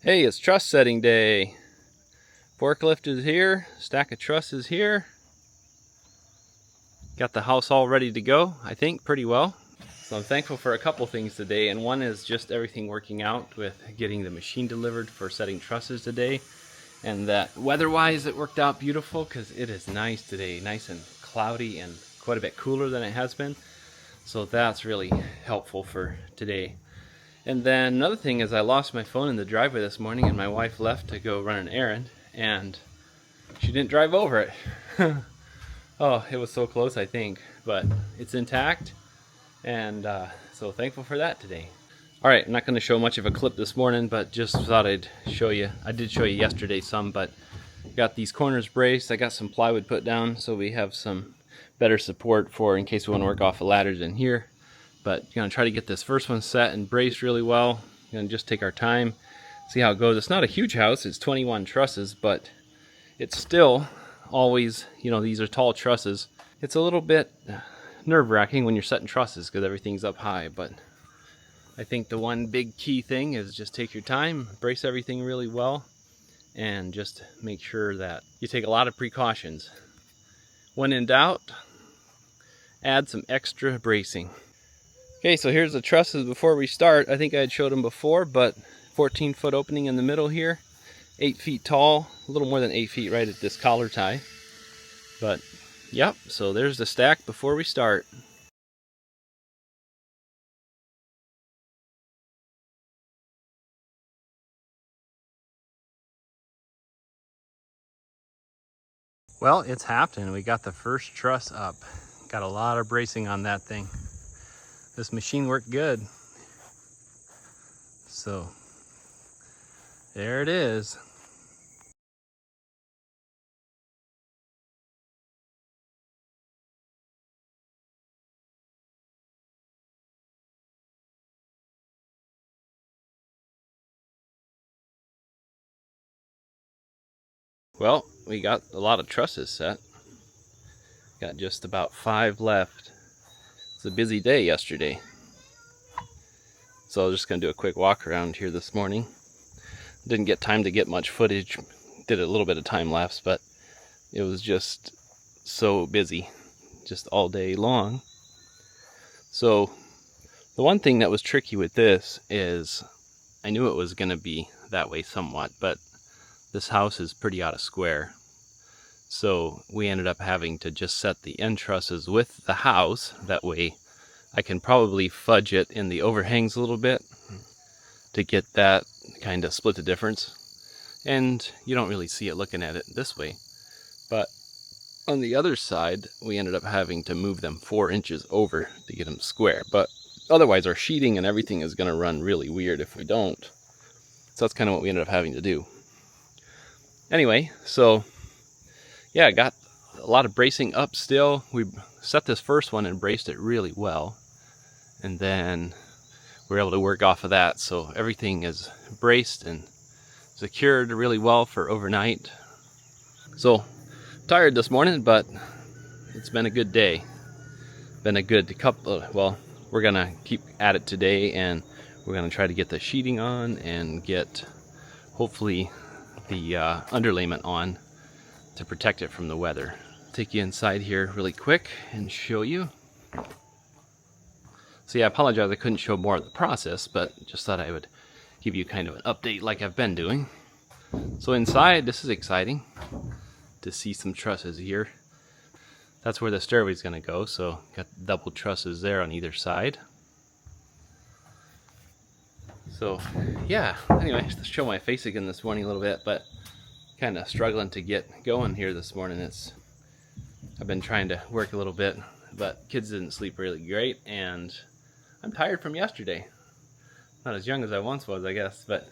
Hey, it's truss setting day. Forklift is here, stack of trusses here. Got the house all ready to go, I think, pretty well. So I'm thankful for a couple things today, and one is just everything working out with getting the machine delivered for setting trusses today. And that weather-wise, it worked out beautiful because it is nice today, nice and cloudy and quite a bit cooler than it has been. So that's really helpful for today. And then another thing is I lost my phone in the driveway this morning, and my wife left to go run an errand, and she didn't drive over it. Oh, it was so close, I think, but it's intact, and so thankful for that today. All right, I'm not going to show much of a clip this morning, but just thought I'd show you. I did show you yesterday some, but got these corners braced. I got some plywood put down so we have some better support for in case we want to work off of ladders in here. But gonna try to get this first one set and braced really well. Gonna just take our time, see how it goes. It's not a huge house, it's 21 trusses, but it's still always, these are tall trusses. It's a little bit nerve-wracking when you're setting trusses because everything's up high, but I think the one big key thing is just take your time, brace everything really well, and just make sure that you take a lot of precautions. When in doubt, add some extra bracing. Okay, so here's the trusses before we start. I think I had showed them before, but 14-foot opening in the middle here, 8 feet tall, a little more than 8 feet right at this collar tie. But, yep, so there's the stack before we start. Well, it's happening. We got the first truss up. Got a lot of bracing on that thing. This machine worked good. So, there it is. Well, we got a lot of trusses set. Got just about 5 left. It's a busy day yesterday. So I'm just going to do a quick walk around here this morning. Didn't get time to get much footage. Did a little bit of time lapse, but it was just so busy, just all day long. So the one thing that was tricky with this is I knew it was going to be that way somewhat, but this house is pretty out of square. So we ended up having to just set the end trusses with the house. That way I can probably fudge it in the overhangs a little bit to get that kind of split the difference. And you don't really see it looking at it this way. But on the other side, we ended up having to move them 4 inches over to get them square. But otherwise, our sheeting and everything is going to run really weird if we don't. So that's kind of what we ended up having to do. Anyway, so yeah, got a lot of bracing up still. We set this first one and braced it really well. And then we were able to work off of that. So everything is braced and secured really well for overnight. So tired this morning, but it's been a good day. Been a good couple, well, we're gonna keep at it today, and we're gonna try to get the sheeting on and get hopefully the underlayment on to protect it from the weather. Take you inside here really quick and show you. So yeah, I apologize I couldn't show more of the process, but just thought I would give you kind of an update like I've been doing. So inside, this is exciting to see some trusses here. That's where the stairway's gonna go, so got double trusses there on either side. So yeah, anyway, just show my face again this morning a little bit, but kind of struggling to get going here this morning. I've been trying to work a little bit, but kids didn't sleep really great, and I'm tired from yesterday. Not as young as I once was, I guess, but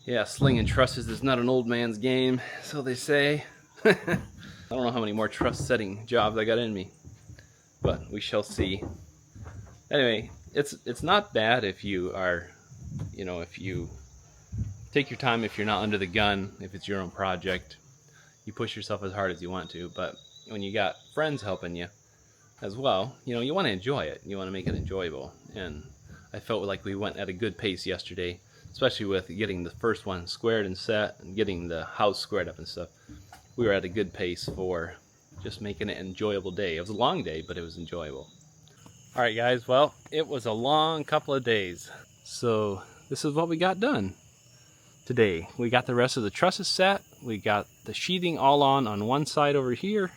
yeah, slinging trusses is not an old man's game, so they say. I don't know how many more truss setting jobs I got in me, but we shall see. Anyway, it's not bad if you are, if you take your time, if you're not under the gun, if it's your own project, you push yourself as hard as you want to. But when you got friends helping you as well, you want to enjoy it. You want to make it enjoyable. And I felt like we went at a good pace yesterday. especially with getting the first one squared and set and getting the house squared up and stuff. We were at a good pace for just making it an enjoyable day. It was a long day, but it was enjoyable. All right, guys, well, it was a long couple of days. So this is what we got done today. We got the rest of the trusses set. We got the sheathing all on one side over here.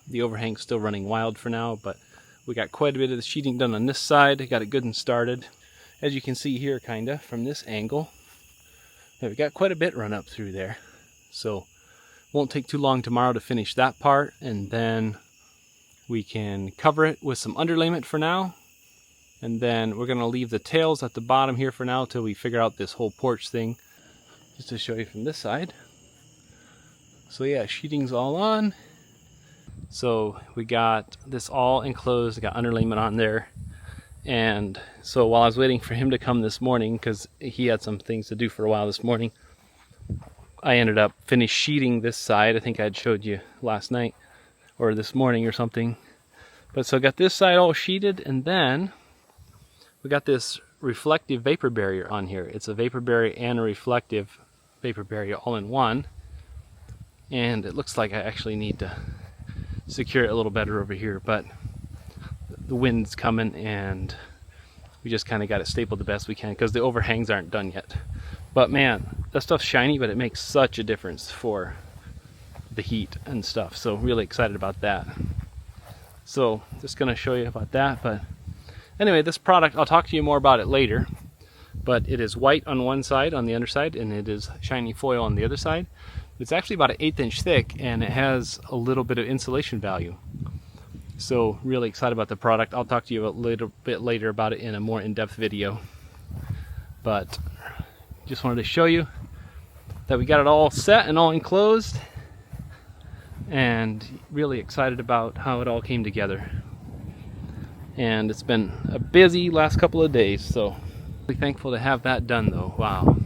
The overhang's still running wild for now, but we got quite a bit of the sheeting done on this side. Got it good and started. As you can see here, kinda, from this angle. Yeah, we got quite a bit run up through there. So, won't take too long tomorrow to finish that part, and then we can cover it with some underlayment for now. And then we're gonna leave the tails at the bottom here for now till we figure out this whole porch thing. Just to show you from this side. So yeah, sheeting's all on. So we got this all enclosed, got underlayment on there. And so while I was waiting for him to come this morning, because he had some things to do for a while this morning, I ended up finished sheeting this side. I think I had showed you last night or this morning or something. But so I got this side all sheeted, and then we got this reflective vapor barrier on here. It's a vapor barrier and a reflective vapor barrier all in one. And it looks like I actually need to secure it a little better over here, but the wind's coming and we just kind of got it stapled the best we can because the overhangs aren't done yet. But man, that stuff's shiny, but it makes such a difference for the heat and stuff. So really excited about that. So just gonna show you about that. But anyway, this product, I'll talk to you more about it later. But it is white on one side, on the underside, and it is shiny foil on the other side. It's actually about an 1/8 inch thick, and it has a little bit of insulation value. So really excited about the product. I'll talk to you a little bit later about it in a more in-depth video. But just wanted to show you that we got it all set and all enclosed, and really excited about how it all came together. And it's been a busy last couple of days, so really thankful to have that done though. Wow,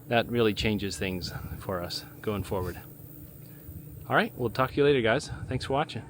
that really changes things for us going forward. All right, we'll talk to you later, guys. Thanks for watching.